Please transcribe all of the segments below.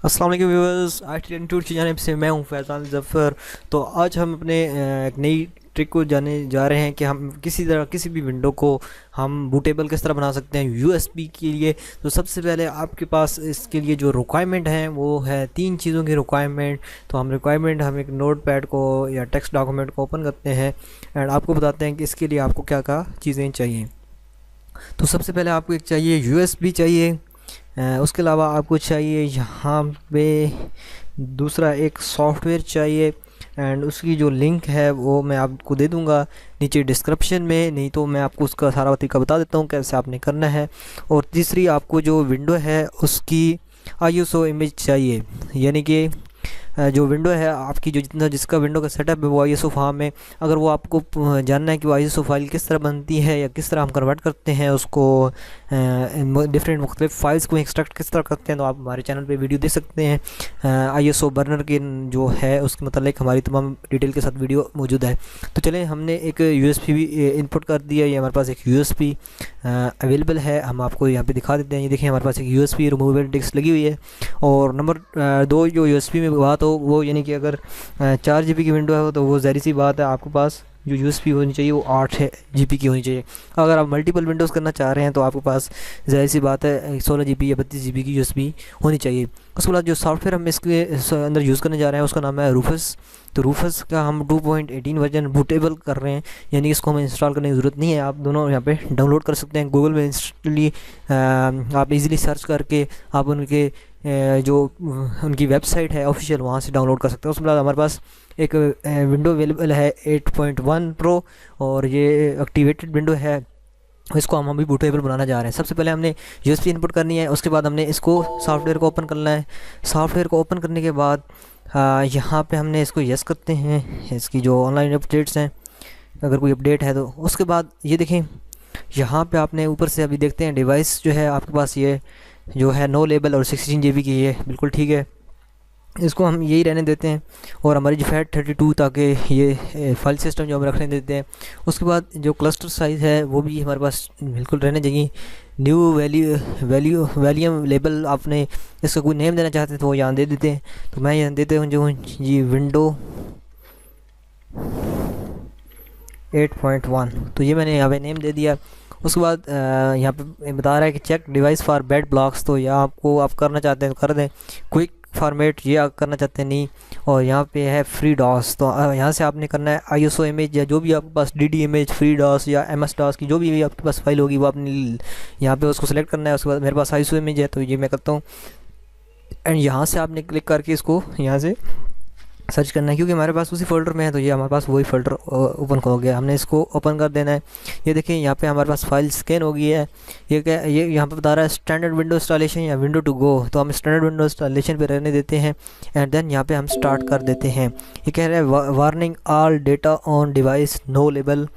अस्सलाम वालेकुम viewers, IT tour की जानिब से मैं हूं फैज़ान ज़फ़र। तो आज हम अपने एक नई ट्रिक को जाने जा रहे हैं कि हम किसी भी विंडो को हम बूटेबल किस तरह बना सकते हैं यूएसबी के लिए। तो सबसे पहले आपके पास इसके लिए जो रिक्वायरमेंट है वो है 3 चीज़ों की रिक्वायरमेंट। तो हम एक नोट पैड को या टेक्स्ट डॉक्यूमेंट को ओपन करते हैं एंड आपको बताते हैं कि इसके लिए आपको क्या क्या चीज़ें चाहिए। तो सबसे पहले आपको एक चाहिए यूएसबी चाहिए। उसके अलावा आपको चाहिए यहाँ पे दूसरा एक सॉफ्टवेयर चाहिए एंड उसकी जो लिंक है वो मैं आपको दे दूँगा नीचे डिस्क्रिप्शन में, नहीं तो मैं आपको उसका सारा तरीका बता देता हूँ कैसे आपने करना है। और तीसरी आपको जो विंडो है उसकी ISO इमेज चाहिए, यानी कि जो विंडो है आपकी जो जिसका विंडो का सेटअप है वो ISO फार्म में। अगर वो आपको जानना है कि वो ISO फाइल किस तरह बनती है या किस तरह हम कन्वर्ट करते हैं उसको डिफरेंट मुख्तलिफ फाइल्स को एक्सट्रैक्ट किस तरह करते हैं, तो आप हमारे चैनल पे वीडियो देख सकते हैं। ISO बर्नर के जो है उसके मतलब हमारी तमाम डिटेल के साथ वीडियो मौजूद है। तो चलें, हमने एक USB भी इनपुट कर दिया। ये हमारे पास एक USB अवेलेबल है, हम आपको यहाँ पे दिखा देते हैं। ये देखिए हमारे पास एक USB रिमूवेबल डिस्क लगी हुई है। और नंबर 2 जो USB में बात हो वो, यानी कि अगर 4 GB की विंडो है तो वो ज़ाहिर सी बात है आपके पास जो USB होनी चाहिए वो 8 GB की होनी चाहिए। अगर आप मल्टीपल विंडोज़ करना चाह रहे हैं तो आपके पास ज़ाहिर सी बात है 16 GB या 32 GB की USB होनी चाहिए। उसके बाद जो सॉफ्टवेयर हम इसके अंदर यूज़ करने जा रहे हैं उसका नाम है रूफस। तो रूफस का हम 2.18 वर्जन बूटेबल कर रहे हैं, यानी इसको हमें इंस्टॉल करने की ज़रूरत नहीं है। आप दोनों यहाँ पे डाउनलोड कर सकते हैं गूगल में इंस्टली। आप इजीली सर्च करके आप उनके जो उनकी वेबसाइट है ऑफिशियल, वहाँ से डाउनलोड कर सकते हैं। उसके बाद हमारे पास एक विंडो अवेलेबल है 8.1 प्रो और ये एक्टिवेटेड विंडो है। इसको हम अभी बूटेबल बनाना जा रहे हैं। सबसे पहले हमने USB इनपुट करनी है, उसके बाद हमने इसको सॉफ्टवेयर को ओपन करना है। सॉफ्टवेयर को ओपन करने के बाद यहाँ पे हमने इसको यस करते हैं, इसकी जो ऑनलाइन अपडेट्स हैं अगर कोई अपडेट है तो। उसके बाद ये देखें यहाँ पे आपने ऊपर से अभी देखते हैं डिवाइस जो है आपके पास ये जो है नो लेबल और 16 GB की है, बिल्कुल ठीक है। इसको हम यही रहने देते हैं और हमारी जो FAT32 ताकि ये फाइल सिस्टम जो हम रखने देते हैं। उसके बाद जो क्लस्टर साइज़ है वो भी हमारे पास बिल्कुल रहने चाहिए। न्यू वॉल्यूम लेबल आपने इसका कोई नेम देना चाहते हैं तो वो यहाँ दे देते हैं। तो मैं यहाँ देते हूँ जो जी विंडो 8.1, तो ये मैंने यहाँ पे नेम दे दिया। उसके बाद यहाँ पे बता रहा है कि check device for bad blocks, तो यहाँ आपको आप करना चाहते हैं तो कर दें। क्विक फॉर्मेट ये आप करना चाहते हैं नहीं। और यहाँ पे है फ्री डॉस, तो यहाँ से आपने करना है ISO इमेज या जो भी आपके पास DD इमेज फ्री डॉस या MS डॉस की जो भी आपके पास फाइल होगी वो आपने यहाँ पे उसको सेलेक्ट करना है। उसके बाद मेरे पास ISO इमेज है तो ये मैं करता हूँ एंड यहाँ से आपने क्लिक करके इसको यहाँ से सर्च करना है, क्योंकि हमारे पास उसी फोल्डर में है तो ये हमारे पास वही फोल्डर ओपन हो गया। हमने इसको ओपन कर देना है। ये देखिए यहाँ पे हमारे पास फाइल स्कैन हो गई है। ये क्या ये यहाँ पे बता रहा है स्टैंडर्ड विंडो इंस्टॉलेशन या विंडो टू गो, तो हम स्टैंडर्ड विंडो इंस्टॉलेशन पे रहने देते हैं एंड देन यहाँ पे हम स्टार्ट कर देते हैं। ये कह रहा है warning all data on device no label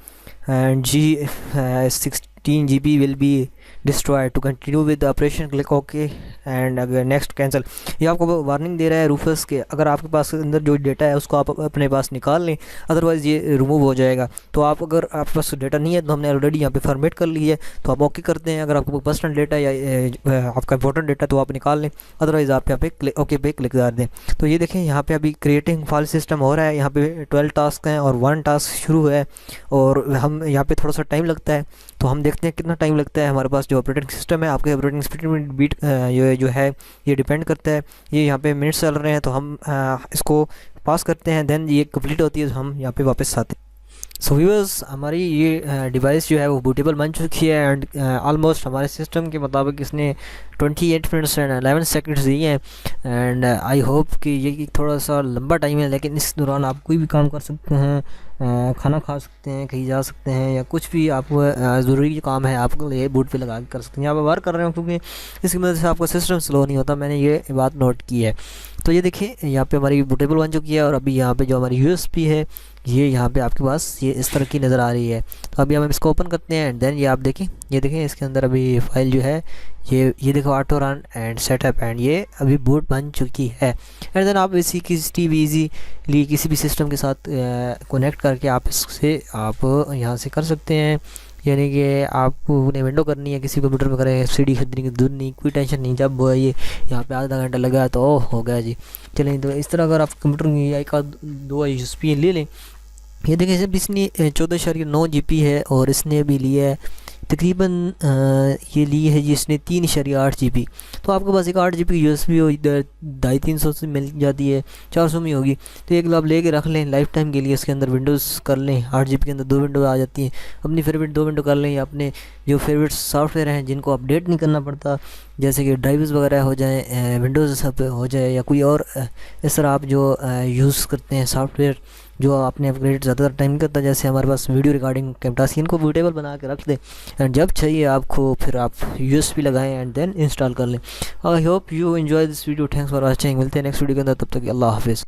and G16 GB will be destroy to continue with operation, click okay and अगर नेक्स्ट कैंसिल। ये आपको वार्निंग दे रहा है रूफस के, अगर आपके पास अंदर जो डेटा है उसको आप अपने पास निकाल लें, अदरवाइज़ ये रिमूव हो जाएगा। तो आप अगर आपके पास डेटा नहीं है तो हमने ऑलरेडी यहाँ पे फॉर्मेट कर ली है तो आप ओके करते हैं। अगर आपको पर्सनल डेटा या आपका इंपॉर्टेंट डेटा तो आप निकाल लें, अदरवाइज़ आप यहाँ पे ओके पे क्लिक कर दें। तो ये देखें यहाँ पे अभी क्रिएटिंग फाइल सिस्टम हो रहा है। यहाँ पे 12 टास्क हैं और 1 टास्क शुरू है और हम यहाँ पे थोड़ा सा टाइम लगता है, तो हम देखते हैं कितना टाइम लगता है। हमारे पास जो ऑपरेटिंग सिस्टम है, आपके ऑपरेटिंग सिस्टम में बीट ये जो है ये डिपेंड करता है। ये यहाँ पे मिनट्स चल रहे हैं तो हम इसको पास करते हैं, देन ये कंप्लीट होती है तो हम यहाँ पे वापस आते हैं। सो व्यूअर्स, हमारी ये डिवाइस जो है वो बूटेबल बन चुकी है एंड ऑलमोस्ट हमारे सिस्टम के मुताबिक इसने 28 मिनट्स एंड 11 सेकंड्स दिए हैं एंड आई होप कि ये थोड़ा सा लंबा टाइम है, लेकिन इस दौरान आप कोई भी काम कर सकते हैं, खाना खा सकते हैं, कहीं जा सकते हैं या कुछ भी आपको ज़रूरी काम है आपको ये बूट पे लगा के कर सकते हैं। यहाँ पर वर्क कर रहे हो क्योंकि इसकी वजह से आपका सिस्टम स्लो नहीं होता, मैंने ये बात नोट की है। तो ये देखिए यहाँ पे हमारी बूटेबल बन चुकी है और अभी यहाँ पे जो हमारी USB है ये यहाँ पे आपके पास ये इस तरह की नज़र आ रही है। तो अभी हम इसको ओपन करते हैं एंड देन ये आप देखें, ये देखें इसके अंदर अभी फाइल जो है ये देखो auto run and setup and ये अभी बूट बन चुकी है। एंड देन आप इसी ईजीली किसी भी सिस्टम के साथ कनेक्ट करके आप इससे आप यहाँ से कर सकते हैं यानी कि आपको ने विंडो करनी है किसी कंप्यूटर में करें, सीडी खरीदने की दूर नहीं, कोई टेंशन नहीं। जब ये यहाँ पे आधा घंटा लगा तो हो गया जी। चलें, तो इस तरह अगर आप कंप्यूटर की एक आध दो यूएसपी ले लें। ये देखिए जब इसने 14.9 GB है और इसने भी लिया है तकरीबन ये ली है जी इसने 3.8 GB। तो आपके पास एक 8 GB की यूएसबी हो, इधर 250-300 से मिल जाती है, 400 में होगी। तो एक आप लेके रख लें लाइफ टाइम के लिए, इसके अंदर विंडोज़ कर लें। 8 GB के अंदर 2 विंडो आ जाती हैं, अपनी फेवरेट 2 विंडो कर लें, या अपने जो फेवरेट सॉफ्टवेयर हैं जिनको अपडेट नहीं करना पड़ता, जैसे कि ड्राइव्स वगैरह हो जाए, विंडोज़ सब हो जाए, या कोई और इस तरह आप जो यूज़ करते हैं सॉफ्टवेयर जो आपने अपग्रेड ज़्यादातर टाइम नहीं करता, जैसे हमारे पास वीडियो रिकॉर्डिंग कैमटासी, इनको बूटेबल बना के रख दें एंड जब चाहिए आपको फिर आप यूएसबी लगाएं एंड देन इंस्टॉल कर लें। I hope you enjoy this video, thanks for watching. मिलते हैं नेक्स्ट वीडियो के अंदर, तब तक अल्लाह हाफिज़।